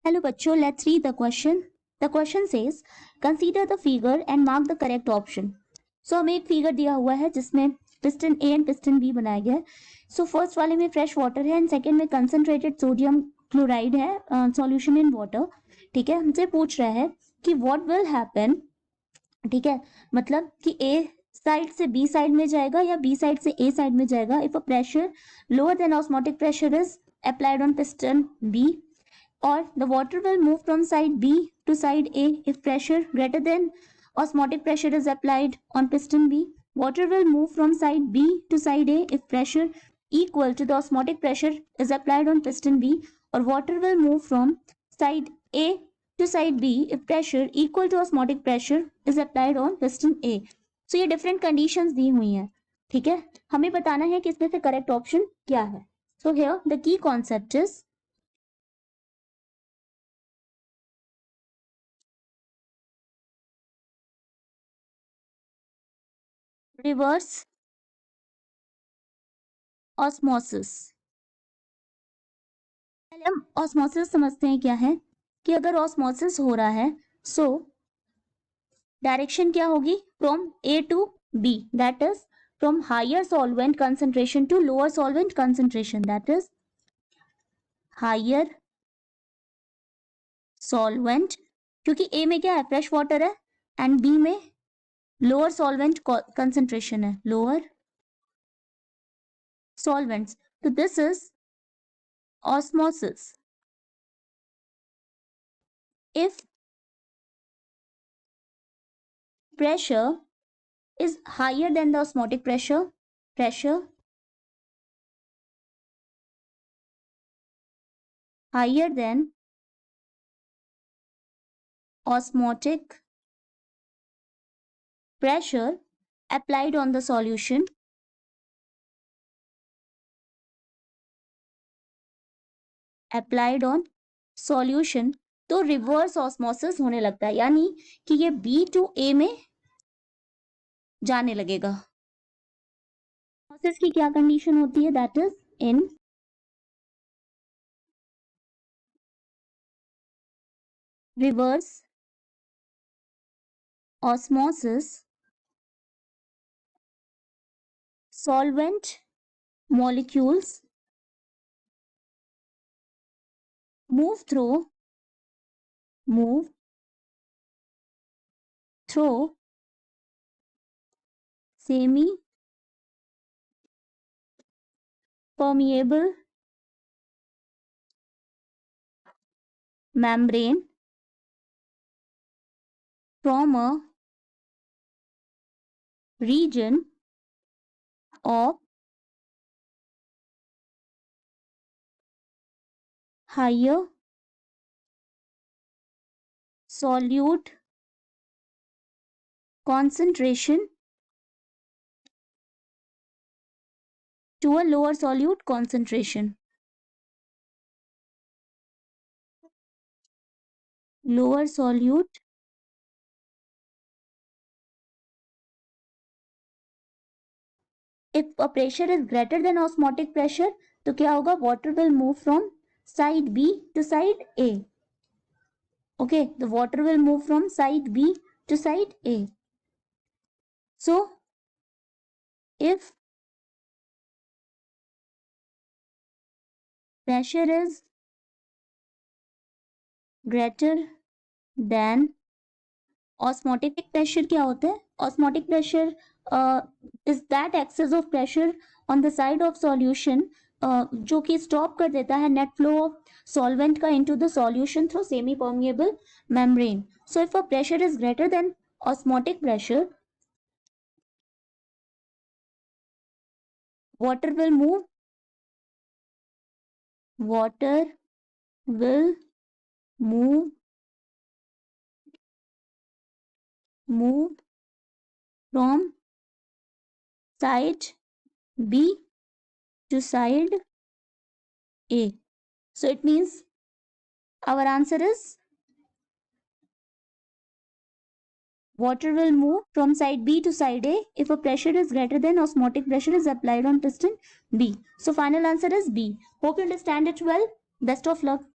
Hello bachcho, let's read the question. The question says, consider the figure and mark the correct option. So हमें एक figure दिया हुआ है जिसमें piston a and piston b बनाया गया है. सो फर्स्ट वाले में फ्रेश वाटर है एंड सेकंड में कंसंट्रेटेड सोडियम क्लोराइड है सॉल्यूशन इन वाटर. ठीक है, हमसे पूछ रहा है कि व्हाट विल हैपन. ठीक है, मतलब कि ए साइड से बी साइड में जाएगा या बी साइड से ए साइड में जाएगा if a pressure lower than osmotic pressure is applied on piston B, or the water will move from side B to side A if pressure greater than osmotic pressure is applied on piston B. Water will move from side B to side A if pressure equal to the osmotic pressure is applied on piston B, or water will move from side A to side B if pressure equal to osmotic pressure is applied on piston A. So ये different conditions दी हुई हैं. ठीक है, हमें बताना है कि इसमें से correct option क्या है. So here the key concept is reverse osmosis. पहले हम osmosis समझते हैं क्या है. कि अगर osmosis हो रहा है so डायरेक्शन क्या होगी, from A to B, that is from higher solvent concentration to lower solvent concentration, that is higher solvent, क्योंकि A में क्या है, फ्रेश वाटर है एंड B में लोअर सॉल्वेंट कंसंट्रेशन है, lower solvents. So this is osmosis. If pressure is higher than the osmotic pressure higher than osmotic pressure applied on the solution, तो reverse osmosis होने लगता है, यानी कि ये B to A में जाने लगेगा. ऑस्मोसिस की क्या कंडीशन होती है, that is in reverse osmosis solvent molecules move through semi permeable membrane from a region of higher solute concentration to a lower solute concentration. Lower solute if a pressure is greater than osmotic pressure, तो क्या होगा, water will move from side B to side A. Okay, the water will move from side B to side A. So if pressure is greater than osmotic pressure, क्या होता है, osmotic pressure is that excess of pressure on the side of solution जो कि stop कर देता है net flow of solvent का into the solution through semi permeable membrane. So if a pressure is greater than osmotic pressure, water will move from side B to side A. So it means our answer is water will move from side B to side A if a pressure is greater than osmotic pressure is applied on piston B. So final answer is B. Hope you understand it well. Best of luck.